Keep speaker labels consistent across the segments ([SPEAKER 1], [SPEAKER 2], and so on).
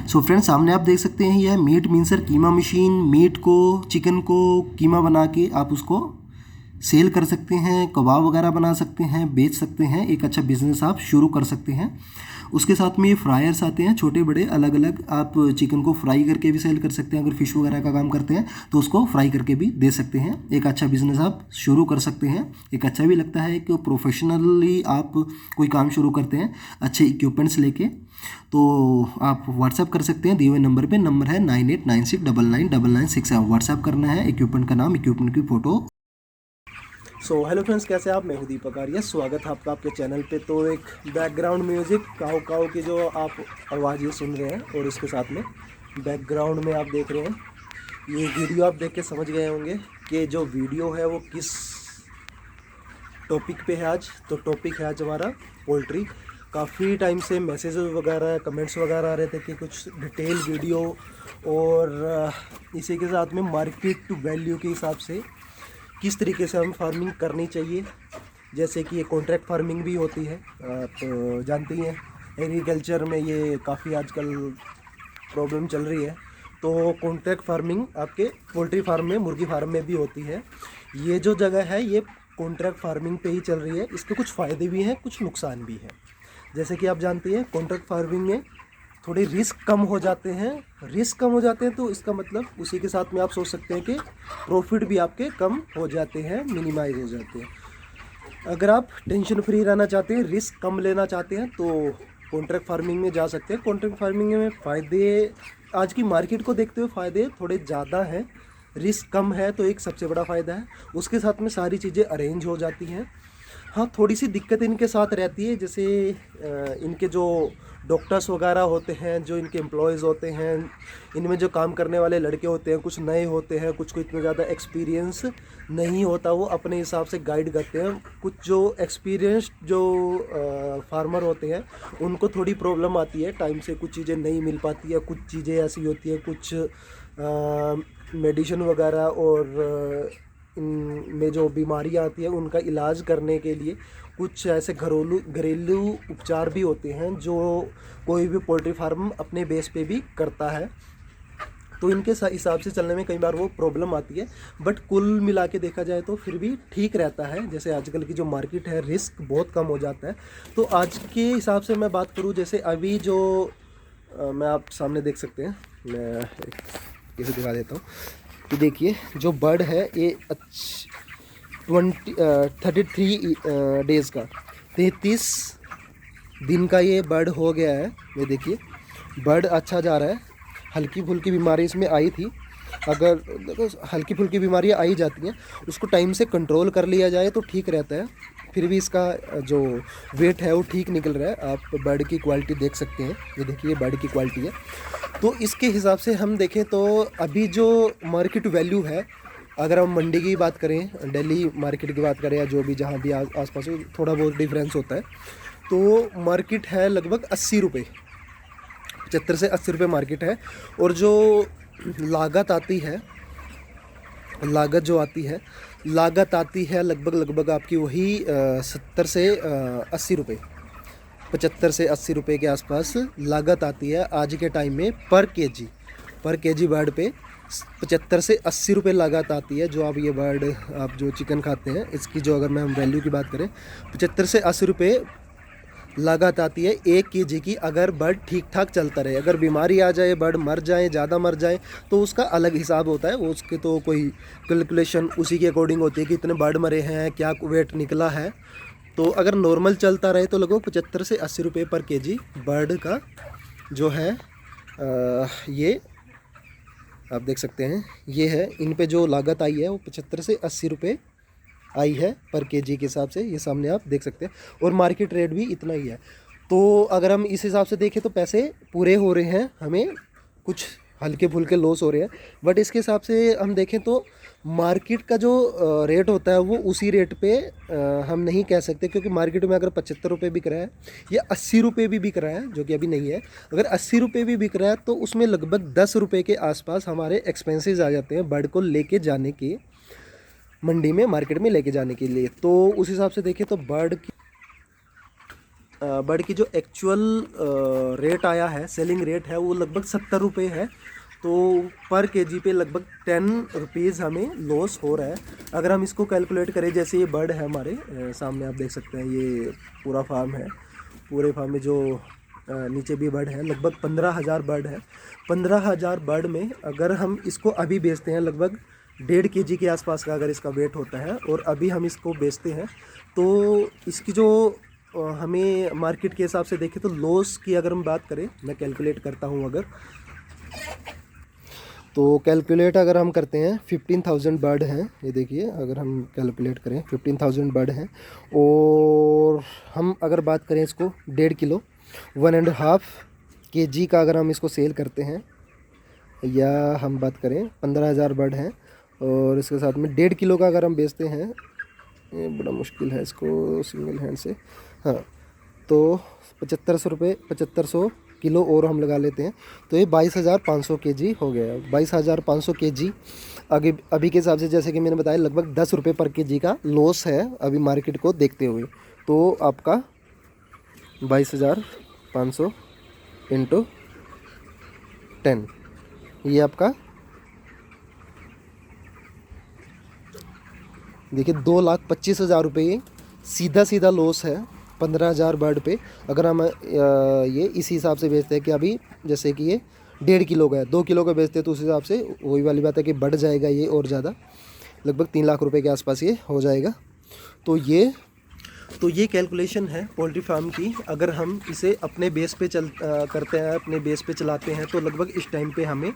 [SPEAKER 1] So friends, सामने आप देख सकते हैं यह मीट मिंसर कीमा मशीन। मीट को, चिकन को कीमा बना के आप उसको सेल कर सकते हैं, कबाब वगैरह बना सकते हैं, बेच सकते हैं। एक अच्छा बिजनेस आप शुरू कर सकते हैं। उसके साथ में ये फ्रायर्स आते हैं छोटे बड़े अलग अलग। आप चिकन को फ्राई करके भी सेल कर सकते हैं। अगर फ़िश वगैरह का काम करते हैं तो उसको फ्राई करके भी दे सकते हैं। एक अच्छा बिजनेस आप शुरू कर सकते हैं। एक अच्छा भी लगता है कि प्रोफेशनली आप कोई काम शुरू करते हैं अच्छे इक्विपमेंट्स लेके। तो आप व्हाट्सएप कर सकते हैं दिए हुए नंबर पे। नंबर है 9896999967। व्हाट्सएप करना है, इक्विपमेंट का नाम, इक्विपमेंट की फ़ोटो।
[SPEAKER 2] सो हेलो फ्रेंड्स, कैसे आप? मैं हूं दीपक आर्य। स्वागत है आपका आपके चैनल पे। तो एक बैकग्राउंड म्यूज़िक काऊ काऊ की जो आप आवाज़ ये सुन रहे हैं, और इसके साथ में बैकग्राउंड में आप देख रहे हैं, ये वीडियो आप देख के समझ गए होंगे कि जो वीडियो है वो किस टॉपिक पे है आज। तो टॉपिक है आज हमारा पोल्ट्री। काफ़ी टाइम से मैसेज वगैरह, कमेंट्स वगैरह आ रहे थे कि कुछ डिटेल वीडियो, और इसी के साथ में मार्केट टू वैल्यू के हिसाब से किस तरीके से हमें फार्मिंग करनी चाहिए। जैसे कि ये कॉन्ट्रैक्ट फार्मिंग भी होती है, आप जानती हैं एग्रीकल्चर में ये काफ़ी आजकल प्रॉब्लम चल रही है। तो कॉन्ट्रैक्ट फार्मिंग आपके पोल्ट्री फार्म में, मुर्गी फार्म में भी होती है। ये जो जगह है ये कॉन्ट्रैक्ट फार्मिंग पे ही चल रही है। इसके कुछ फ़ायदे भी हैं, कुछ नुकसान भी हैं। जैसे कि आप जानती हैं कॉन्ट्रैक्ट फार्मिंग में थोड़े रिस्क कम हो जाते हैं। रिस्क कम हो जाते हैं तो इसका मतलब उसी के साथ में आप सोच सकते हैं कि प्रॉफिट भी आपके कम हो जाते हैं, मिनिमाइज हो जाते हैं। अगर आप टेंशन फ्री रहना चाहते हैं, रिस्क कम लेना चाहते हैं, तो कॉन्ट्रैक्ट फार्मिंग में जा सकते हैं। कॉन्ट्रैक्ट फार्मिंग में फ़ायदे, आज की मार्केट को देखते हुए फ़ायदे थोड़े ज़्यादा हैं। रिस्क कम है तो एक सबसे बड़ा फ़ायदा है। उसके साथ में सारी चीज़ें अरेंज हो जाती हैं। हाँ, थोड़ी सी दिक्कत इनके साथ रहती है, जैसे इनके जो डॉक्टर्स वगैरह होते हैं, जो इनके एम्प्लॉयज़ होते हैं, इनमें जो काम करने वाले लड़के होते हैं, कुछ नए होते हैं, कुछ को इतना ज़्यादा एक्सपीरियंस नहीं होता, वो अपने हिसाब से गाइड करते हैं। कुछ जो एक्सपीरियंस्ड जो फार्मर होते हैं उनको थोड़ी प्रॉब्लम आती है, टाइम से कुछ चीज़ें नहीं मिल पाती है। कुछ चीज़ें ऐसी होती है, कुछ मेडिसिन वगैरह और इनमें जो बीमारियां आती हैं उनका इलाज करने के लिए कुछ ऐसे घरेलू उपचार भी होते हैं जो कोई भी पोल्ट्री फार्म अपने बेस पे भी करता है। तो इनके हिसाब से चलने में कई बार वो प्रॉब्लम आती है, बट कुल मिला के देखा जाए तो फिर भी ठीक रहता है। जैसे आजकल की जो मार्केट है, रिस्क बहुत कम हो जाता है। तो आज के हिसाब से मैं बात करूँ, जैसे अभी जो मैं आप सामने देख सकते हैं, मैं एक कैसे दिखा देता हूँ कि देखिए जो बर्ड है ये 33 डेज़ का, 33 दिन का ये बर्ड हो गया है। ये देखिए बर्ड अच्छा जा रहा है। हल्की फुल्की बीमारी इसमें आई थी। अगर देखो हल्की फुल्की बीमारियाँ आई जाती हैं, उसको टाइम से कंट्रोल कर लिया जाए तो ठीक रहता है। फिर भी इसका जो वेट है वो ठीक निकल रहा है। आप बर्ड की क्वालिटी देख सकते हैं, ये देखिए बर्ड की क्वालिटी है। तो इसके हिसाब से हम देखें तो अभी जो मार्केट वैल्यू है, अगर हम मंडी की बात करें, दिल्ली मार्केट की बात करें, या जो भी जहाँ भी आसपास हो, थोड़ा बहुत डिफरेंस होता है। तो मार्केट है लगभग 80 रुपये, 75 से 80 रुपये मार्केट है। और जो लागत आती है, लागत आती है लगभग आपकी वही 70 से 80 रुपये, 75 से 80 रुपये के आसपास लागत आती है आज के टाइम में पर केजी बर्ड पे 75 से 80 रुपये लागत आती है। जो आप ये बर्ड, आप जो चिकन खाते हैं, इसकी जो अगर मैं हम वैल्यू की बात करें, 75 से 80 रुपये लागत आती है 1 केजी की। अगर बर्ड ठीक ठाक चलता रहे, अगर बीमारी आ जाए, बर्ड मर जाए, ज़्यादा मर जाए, तो उसका अलग हिसाब होता है। वो उसके तो कोई कैलकुलेशन उसी के अकॉर्डिंग होती है कि इतने बर्ड मरे हैं, क्या वेट निकला है। तो अगर नॉर्मल चलता रहे तो लगभग 75 से 80 रुपये पर केजी बर्ड का जो है ये आप देख सकते हैं, ये है। इन पे जो लागत आई है वो 75 से 80 रुपये आई है पर केजी के हिसाब से। ये सामने आप देख सकते हैं, और मार्केट रेट भी इतना ही है। तो अगर हम इस हिसाब से देखें तो पैसे पूरे हो रहे हैं, हमें कुछ हल्के फुल्के लॉस हो रहे हैं। बट इसके हिसाब से हम देखें तो मार्केट का जो रेट होता है वो उसी रेट पे हम नहीं कह सकते, क्योंकि मार्केट में अगर 75 रुपये बिक रहा है या 80 रुपये भी बिक रहा है, जो कि अभी नहीं है, अगर 80 रुपये भी बिक रहा है तो उसमें लगभग 10 रुपये के आसपास हमारे एक्सपेंसेस आ जाते हैं बर्ड को लेके जाने के, मंडी में, मार्केट में लेके जाने के लिए। तो उस हिसाब से देखें तो बर्ड की बर्ड की जो एक्चुअल रेट आया है, सेलिंग रेट है, वो लगभग 70 रुपये है। तो पर केजी पे लगभग 10 रुपीज़ हमें लॉस हो रहा है। अगर हम इसको कैलकुलेट करें, जैसे ये बर्ड है हमारे सामने आप देख सकते हैं, ये पूरा फार्म है। पूरे फार्म में जो नीचे भी बर्ड है, लगभग 15,000 बर्ड है। 15,000 बर्ड में अगर हम इसको अभी बेचते हैं, लगभग 1.5 केजी के आसपास का अगर इसका वेट होता है, और अभी हम इसको बेचते हैं, तो इसकी जो हमें मार्केट के हिसाब से देखें तो लॉस की अगर हम बात करें, मैं कैलकुलेट करता हूँ अगर, तो कैलकुलेट अगर हम करते हैं 15,000 बर्ड हैं, ये देखिए अगर हम कैलकुलेट करें 15,000 बर्ड हैं, और हम अगर बात करें इसको 1.5 किलो 1.5 केजी का अगर हम इसको सेल करते हैं, या हम बात करें 15,000 बर्ड हैं और इसके साथ में 1.5 किलो का अगर हम बेचते हैं, ये बड़ा मुश्किल है इसको सिंगल हैंड से, हाँ, तो 7500 रुपये, 7500 किलो और हम लगा लेते हैं, तो ये 22,500 केजी हो गया। 22,500 केजी अभी के हिसाब से, जैसे कि मैंने बताया, लगभग 10 रुपये पर केजी का लॉस है अभी मार्केट को देखते हुए। तो आपका 22,500 इंटू 10, ये आपका देखिए 2,25,000 रुपये सीधा सीधा लॉस है 15,000 बर्ड पे। अगर हम ये इसी हिसाब से बेचते हैं कि अभी जैसे कि ये 1.5 किलो का है, 2 किलो का बेचते हैं, तो उस हिसाब से वही वाली बात है कि बढ़ जाएगा ये और ज़्यादा, लगभग 3 लाख रुपए के आसपास ये हो जाएगा। तो ये कैलकुलेशन है पोल्ट्री फार्म की। अगर हम इसे अपने बेस पे करते हैं, अपने बेस पे चलाते हैं, तो लगभग इस टाइम पे हमें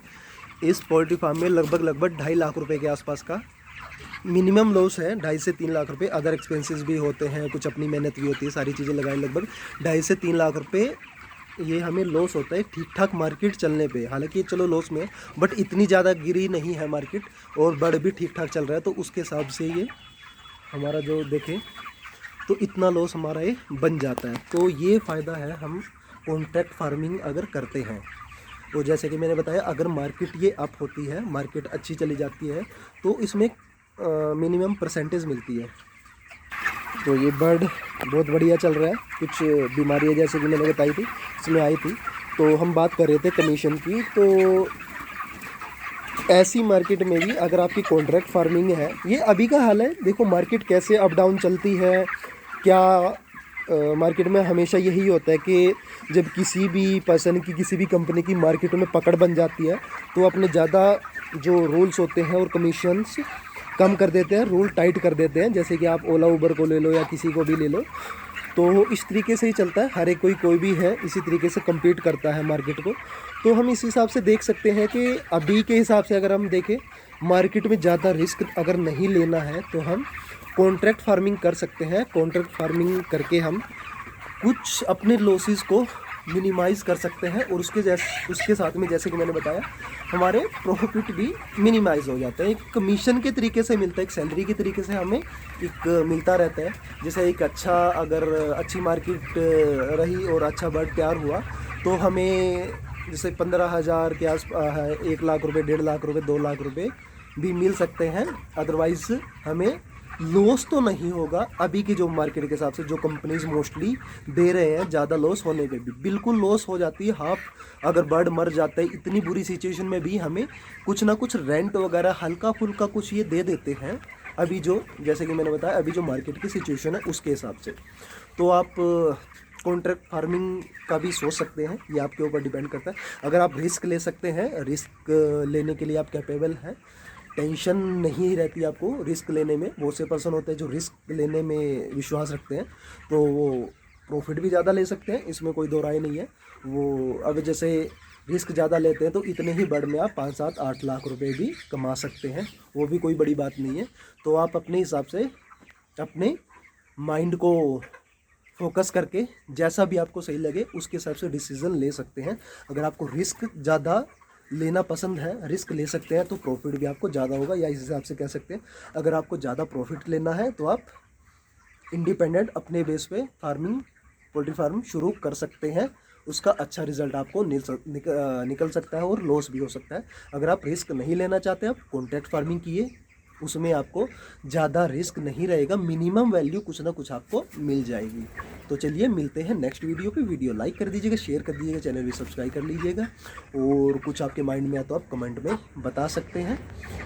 [SPEAKER 2] इस पोल्ट्री फार्म में लगभग 2.5 लाख रुपए के आसपास का मिनिमम लॉस है। 2.5 से 3 लाख रुपए, अदर एक्सपेंसेस भी होते हैं, कुछ अपनी मेहनत भी होती है, सारी चीज़ें लगाए लगभग 2.5 से 3 लाख रुपए ये हमें लॉस होता है ठीक ठाक मार्केट चलने पे। हालांकि चलो लॉस में, बट इतनी ज़्यादा गिरी नहीं है मार्केट, और बढ़ भी ठीक ठाक चल रहा है, तो उसके हिसाब से ये हमारा जो देखें तो इतना लॉस हमारा ये बन जाता है। तो ये फ़ायदा है हम कॉन्ट्रैक्ट फार्मिंग अगर करते हैं। तो जैसे कि मैंने बताया, अगर मार्केट ये अप होती है, मार्केट अच्छी चली जाती है, तो इसमें मिनिमम परसेंटेज मिलती है। तो ये बर्ड बहुत बढ़िया चल रहा है। कुछ बीमारियाँ जैसे कि मैंने बताई थी इसमें आई थी, तो हम बात कर रहे थे कमीशन की। तो ऐसी मार्केट में भी अगर आपकी कॉन्ट्रैक्ट फार्मिंग है, ये अभी का हाल है, देखो मार्केट कैसे अप डाउन चलती है। क्या मार्केट में हमेशा यही होता है कि जब किसी भी पर्सन की, किसी भी कंपनी की मार्केट में पकड़ बन जाती है, तो अपने ज़्यादा जो रूल्स होते हैं और कमीशंस कम कर देते हैं, रूल टाइट कर देते हैं। जैसे कि आप ओला उबर को ले लो या किसी को भी ले लो, तो इस तरीके से ही चलता है। हर एक कोई भी है इसी तरीके से कम्पीट करता है मार्केट को। तो हम इस हिसाब से देख सकते हैं कि अभी के हिसाब से अगर हम देखें, मार्केट में ज़्यादा रिस्क अगर नहीं लेना है, तो हम कॉन्ट्रैक्ट फार्मिंग कर सकते हैं। कॉन्ट्रैक्ट फार्मिंग करके हम कुछ अपने लॉसेस को मिनिमाइज़ कर सकते हैं, और उसके साथ में जैसे कि मैंने बताया, हमारे प्रॉफिट भी मिनिमाइज़ हो जाता है। एक कमीशन के तरीके से मिलता है, एक सैलरी के तरीके से हमें एक मिलता रहता है। जैसे एक अगर अच्छी मार्केट रही और अच्छा बर्ड तैयार हुआ, तो हमें जैसे 15,000 के आस 1 लाख रुपए, 1.5 लाख रुपए, 2 लाख रुपए भी मिल सकते हैं। अदरवाइज़ हमें लॉस तो नहीं होगा। अभी की जो मार्केट के हिसाब से जो कंपनीज मोस्टली दे रहे हैं, ज़्यादा लॉस होने पे भी बिल्कुल लॉस हो जाती है। हाफ अगर बर्ड मर जाता है, इतनी बुरी सिचुएशन में भी हमें कुछ ना कुछ रेंट वगैरह हल्का फुल्का कुछ ये दे देते हैं। अभी जो जैसे कि मैंने बताया, अभी जो मार्केट की सिचुएशन है उसके हिसाब से। तो आप कॉन्ट्रैक्ट फार्मिंग का भी सोच सकते हैं, ये आपके ऊपर डिपेंड करता है। अगर आप रिस्क ले सकते हैं, रिस्क लेने के लिए आप कैपेबल हैं, टेंशन नहीं रहती आपको रिस्क लेने में। बहुत से पर्सन होते हैं जो रिस्क लेने में विश्वास रखते हैं, तो वो प्रॉफिट भी ज़्यादा ले सकते हैं, इसमें कोई दो राय नहीं है। वो अब जैसे रिस्क ज़्यादा लेते हैं, तो इतने ही बर्ड में आप 5, 7, 8 लाख रुपए भी कमा सकते हैं, वो भी कोई बड़ी बात नहीं है। तो आप अपने हिसाब से अपने माइंड को फोकस करके जैसा भी आपको सही लगे उसके हिसाब से डिसीज़न ले सकते हैं। अगर आपको रिस्क ज़्यादा लेना पसंद है, रिस्क ले सकते हैं, तो प्रॉफिट भी आपको ज़्यादा होगा। या इस हिसाब से कह सकते हैं, अगर आपको ज़्यादा प्रॉफिट लेना है, तो आप इंडिपेंडेंट अपने बेस पे फार्मिंग, पोल्ट्री फार्म शुरू कर सकते हैं। उसका अच्छा रिजल्ट आपको निकल सकता है और लॉस भी हो सकता है। अगर आप रिस्क नहीं लेना चाहते, आप कॉन्ट्रैक्ट फार्मिंग कीजिए, उसमें आपको ज़्यादा रिस्क नहीं रहेगा, मिनिमम वैल्यू कुछ ना कुछ आपको मिल जाएगी। तो चलिए मिलते हैं नेक्स्ट वीडियो पे। वीडियो लाइक कर दीजिएगा, शेयर कर दीजिएगा, चैनल भी सब्सक्राइब कर लीजिएगा, और कुछ आपके माइंड में आया तो आप कमेंट में बता सकते हैं,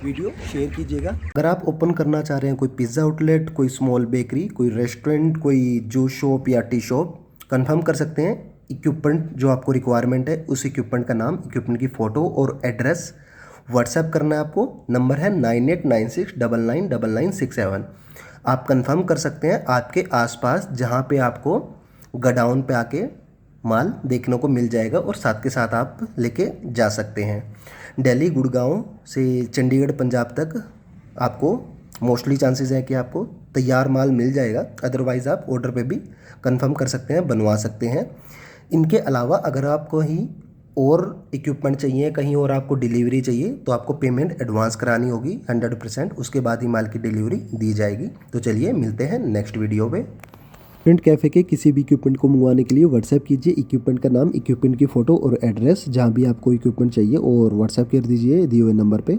[SPEAKER 2] वीडियो शेयर कीजिएगा।
[SPEAKER 1] अगर आप ओपन करना चाह रहे हैं कोई पिज़्ज़ा आउटलेट, कोई स्मॉल बेकरी, कोई रेस्टोरेंट, कोई जूस शॉप या टी शॉप, कंफर्म कर सकते हैं। इक्विपमेंट जो आपको रिक्वायरमेंट है उस इक्विपमेंट का नाम, इक्विपमेंट की फ़ोटो और एड्रेस व्हाट्सएप करना है आपको। नंबर है 9896999967। आप कंफर्म कर सकते हैं आपके आसपास जहां पे आपको गोडाउन पे आके माल देखने को मिल जाएगा और साथ के साथ आप लेके जा सकते हैं। दिल्ली, गुड़गांव से चंडीगढ़, पंजाब तक आपको मोस्टली चांसेस है कि आपको तैयार माल मिल जाएगा। अदरवाइज़ आप ऑर्डर पे भी कंफर्म कर सकते हैं, बनवा सकते हैं। इनके अलावा अगर आपको ही और इक्विपमेंट चाहिए, कहीं और आपको डिलीवरी चाहिए, तो आपको पेमेंट एडवांस करानी होगी 100%, उसके बाद ही माल की डिलीवरी दी जाएगी। तो चलिए मिलते हैं नेक्स्ट वीडियो पे।
[SPEAKER 2] इक्विपमेंट कैफ़े के किसी भी इक्विपमेंट को मंगवाने के लिए व्हाट्सएप कीजिए, इक्विपमेंट का नाम, इक्विपमेंट की फ़ोटो और एड्रेस जहाँ भी आपको इक्विपमेंट चाहिए, और व्हाट्सएप कर दीजिए दिए हुए नंबर पे।